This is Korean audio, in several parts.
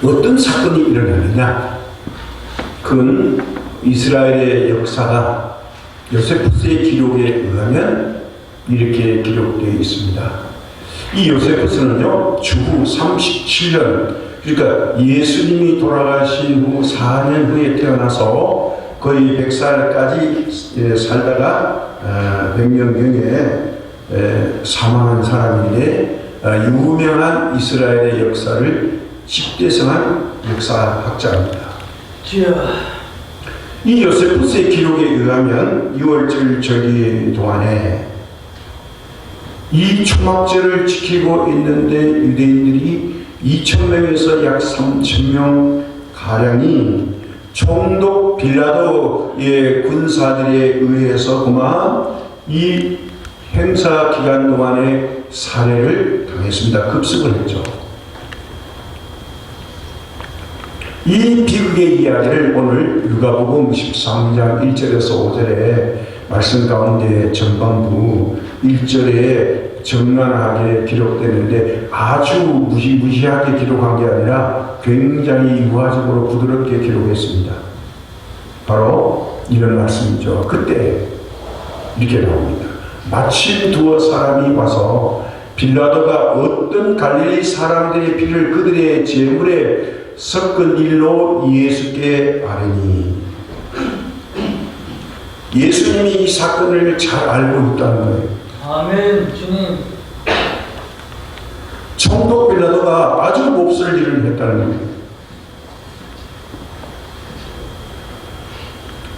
어떤 사건이 일어나느냐? 그건 이스라엘의 역사가 요세푸스의 기록에 의하면 이렇게 기록되어 있습니다. 이 요세푸스는요, 주후 37년, 그러니까 예수님이 돌아가신 후 4년 후에 태어나서 거의 100살까지 살다가 100년경에 사망한 사람인데, 유명한 이스라엘의 역사를 집대성한 역사학자입니다. 이 요세푸스의 기록에 의하면 6월절 절기 동안에 이 초막절을 지키고 있는데 유대인들이 2,000명에서 약 3,000명 가량이 총독 빌라도의 군사들에 의해서 그만 이 행사 기간 동안에 살해를 당했습니다. 급습을 했죠. 이 비극의 이야기를 오늘 누가복음 13장 1절에서 5절에 말씀 가운데 전반부 1절에 정난하게 기록되는데 아주 무시무시하게 기록한 게 아니라 굉장히 유화적으로 부드럽게 기록했습니다. 바로 이런 말씀이죠. 그때 이렇게 나옵니다. 마침 두어 사람이 와서 빌라도가 어떤 갈릴리 사람들의 피를 그들의 제물에 섞은 일로 예수께 아뢰니, 예수님이 이 사건을 잘 알고 있다는 거예요. 아멘. 주님. 총독 빌라도가 아주 몹쓸 일을 했다는 거예요.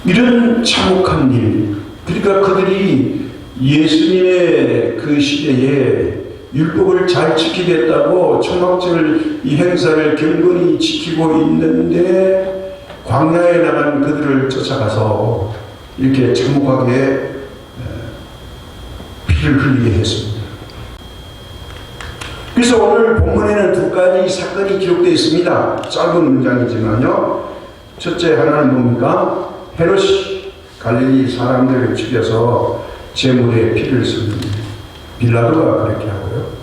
이런 참혹한 일, 그러니까 그들이 예수님의 그 시대에 율법을 잘 지키겠다고 초막절 이 행사를 경건히 지키고 있는데 광야에 나간 그들을 쫓아가서 이렇게 참혹하게 피를 흘리게 했습니다. 그래서 오늘 본문에는 두 가지 사건이 기록되어 있습니다. 짧은 문장이지만요. 첫째 하나는 뭡니까? 헤롯이 갈릴리 사람들을 죽여서 제물에 피를 씁니다. 빌라도가 그렇게 하고요.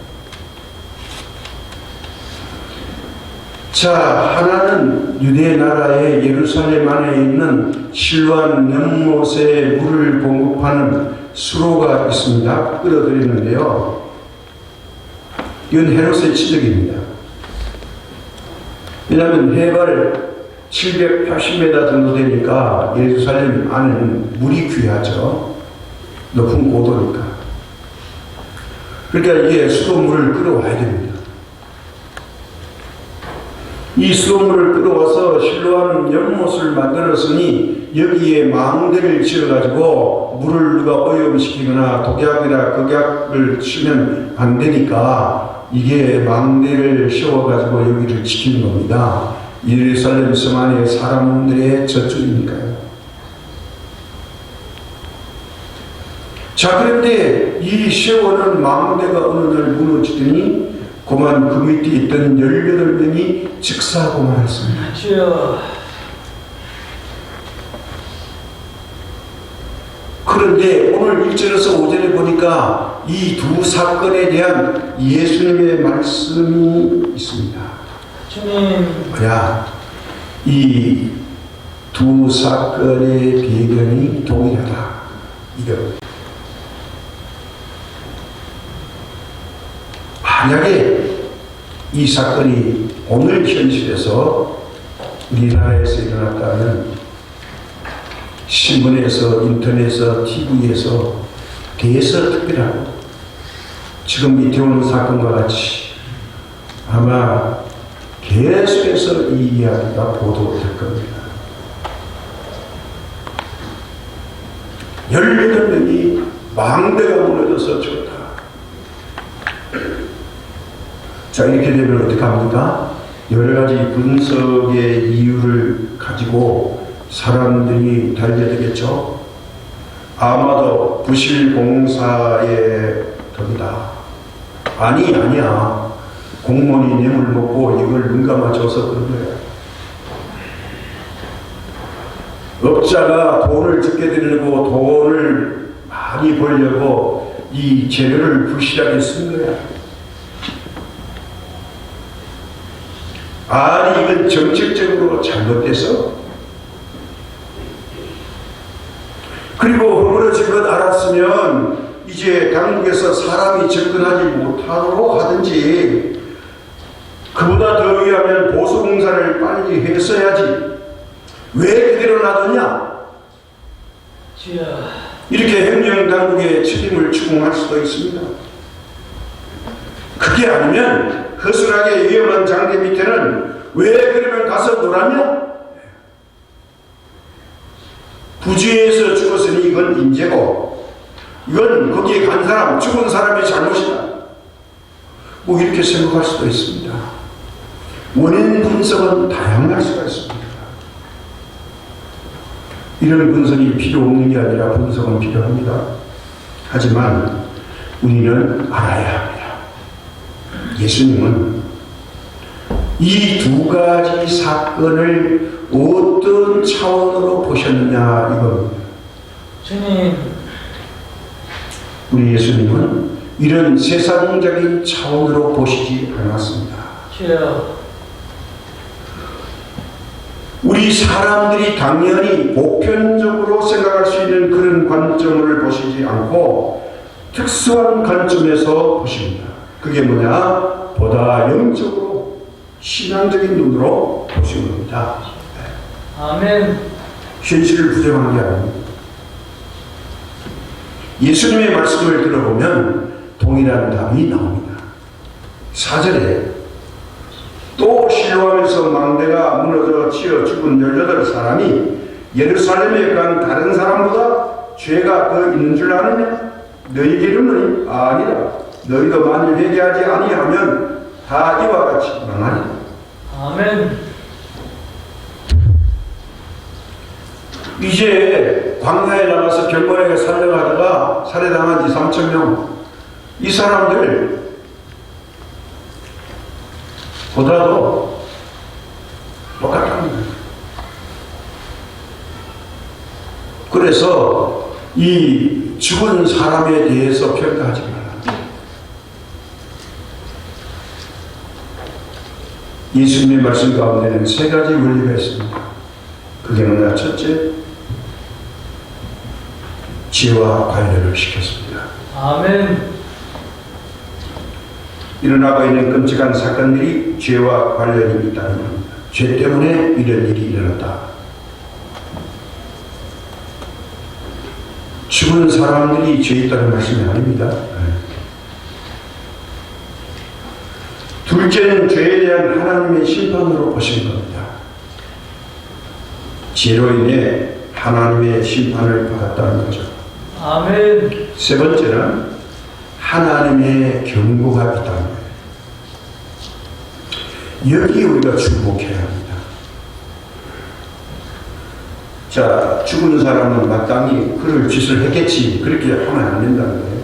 자, 하나는 유대 나라의 예루살렘 안에 있는 실로암 연못에 물을 공급하는 수로가 있습니다. 끌어들이는데요. 이건 헤롯의 치적입니다. 왜냐하면 해발 780m 정도 되니까 예루살렘 안에는 물이 귀하죠. 높은 고도니까. 그러니까 이게 수돗물을 끌어와야 됩니다. 이 수돗물을 끌어와서 실로암 연못을 만들었으니 여기에 망대를 지어가지고 물을 누가 오염시키거나 독약이나 극약을 치면 안 되니까 이게 망대를 씌워가지고 여기를 지키는 겁니다. 예루살렘 성 안에 사람들의 저축이니까요. 자, 그런데 이 세워놓은 망대가 어느 날 무너지더니 그만 그 밑에 있던 18명이 즉사하고만 했습니다. 그런데 오늘 1절에서 5절에 보니까 이 두 사건에 대한 예수님의 말씀이 있습니다. 뭐야? 이 두 사건의 배경이 동일하다. 이거. 만약에 이 사건이 오늘 현실에서 우리나라에서 일어났다면 신문에서, 인터넷에서, TV에서 대서특필하고 지금 이태원 사건과 같이 아마 계속해서 이 이야기가 보도될 겁니다. 18명이 망대가 무너져서 죽었다. 자, 이렇게 되면 어떻게 합니까? 여러 가지 분석의 이유를 가지고 사람들이 달려들겠죠. 아마도 부실공사의 덕이다. 아니야. 공무원이 뇌물 먹고 이걸 눈 감아줘서 그런 거야. 업자가 돈을 적게 들려고 돈을 많이 벌려고 이 재료를 불실하게 쓴 거야. 아니 이건 정책적으로 잘못돼서 그리고 허물어진 것 알았으면 이제 당국에서 사람이 접근하지 못하도록 하든지 그보다 더 위하면 보수공사를 빨리 했어야지 왜 그대로 놔뒀냐? 주여. 이렇게 행정당국의 책임을 추궁할 수도 있습니다. 그게 아니면 허술하게 위험한 장대 밑에는 왜 그러면 가서 놀았냐? 부주의에서 죽었으니 이건 인재고 이건 거기에 간 사람, 죽은 사람의 잘못이다. 뭐 이렇게 생각할 수도 있습니다. 원인 분석은 다양할 수가 있습니다. 이런 분석이 필요 없는 게 아니라 분석은 필요합니다. 하지만 우리는 알아야 합니다. 예수님은 이 두 가지 사건을 어떤 차원으로 보셨느냐 이겁니다. 주님. 우리 예수님은 이런 세상적인 차원으로 보시지 않았습니다. 주여. 우리 사람들이 당연히 보편적으로 생각할 수 있는 그런 관점을 보시지 않고 특수한 관점에서 보십니다. 그게 뭐냐? 보다 영적으로 신앙적인 눈으로 보시는 겁니다. 아멘. 현실을 부정한 게 아닙니다. 예수님의 말씀을 들어보면 동일한 답이 나옵니다. 4절에 또 실로암에서 망대가 무너져 치어 죽은 18사람이 예루살렘에 간 다른 사람보다 죄가 더 있는 줄 아느냐? 너희에게 이르노니 아니라 너희도 만일 회개하지 아니하면 다 이와 같이 망하리라. 아멘. 이제 광야에 나가서 경건하게 살려가다가 살해당한 2,000~3,000명 이 사람들 보다도 똑같답니다. 그래서 이 죽은 사람에 대해서 평가하지 말라. 예수님의 말씀 가운데는 3가지 원리가 있습니다. 그게 뭐냐? 첫째, 죄와 관련을 시켰습니다. 아멘. 일어나고 있는 끔찍한 사건들이 죄와 관련이 있다는 겁니다. 죄 때문에 이런 일이 일어났다. 죽은 사람들이 죄 있다는 말씀이 아닙니다. 둘째는 죄에 대한 하나님의 심판으로 보신 겁니다. 죄로 인해 하나님의 심판을 받았다는 거죠. 아멘. 세 번째는 하나님의 경고가 있다는 거예요. 여기에 우리가 주목해야 합니다. 자, 죽은 사람은 마땅히 그럴 짓을 했겠지. 그렇게 하면 안 된다는 거예요.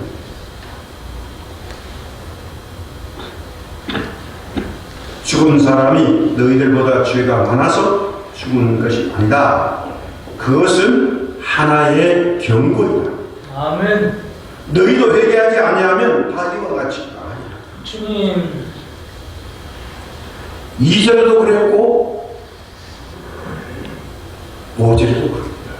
죽은 사람이 너희들보다 죄가 많아서 죽은 것이 아니다. 그것은 하나의 경고이다. 아멘. 너희도 회개하지 아니하면 다 이와 같이 아니라. 주님. 2절에도 그랬고 5절에도 그럽니다.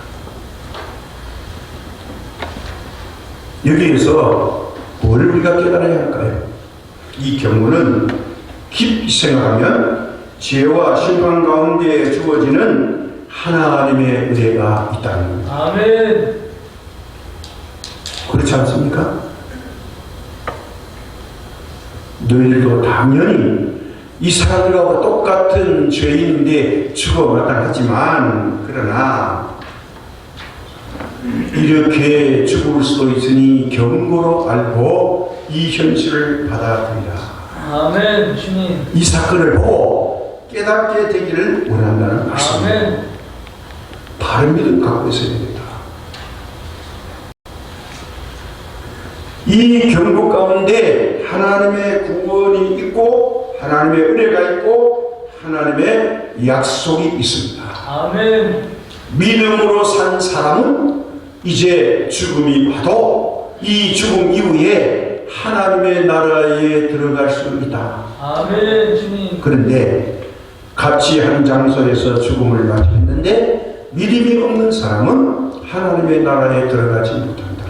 여기에서 뭘 우리가 깨달아야 할까요? 이 경고는 깊이 생각하면 죄와 심판 가운데 주어지는 하나님의 은혜가 있다는 겁니다. 아멘. 그렇지 않습니까? 너희들도 당연히 이 사람들과 똑같은 죄인인데 죽어 마땅하지만 그러나 이렇게 죽을 수도 있으니 경고로 알고 이 현실을 받아들이라. 아멘. 주님. 이 사건을 보고 깨닫게 되기를 원한다는 말씀입니다. 아멘. 바른 믿음 갖고 있어야 됩니다. 이 경고 가운데 하나님의 구원이 있고 하나님의 은혜가 있고 하나님의 약속이 있습니다. 아멘. 믿음으로 산 사람은 이제 죽음이 와도 이 죽음 이후에 하나님의 나라에 들어갈 수 있다. 아멘. 주님. 그런데 같이 한 장소에서 죽음을 맞이했는데 믿음이 없는 사람은 하나님의 나라에 들어가지 못한다.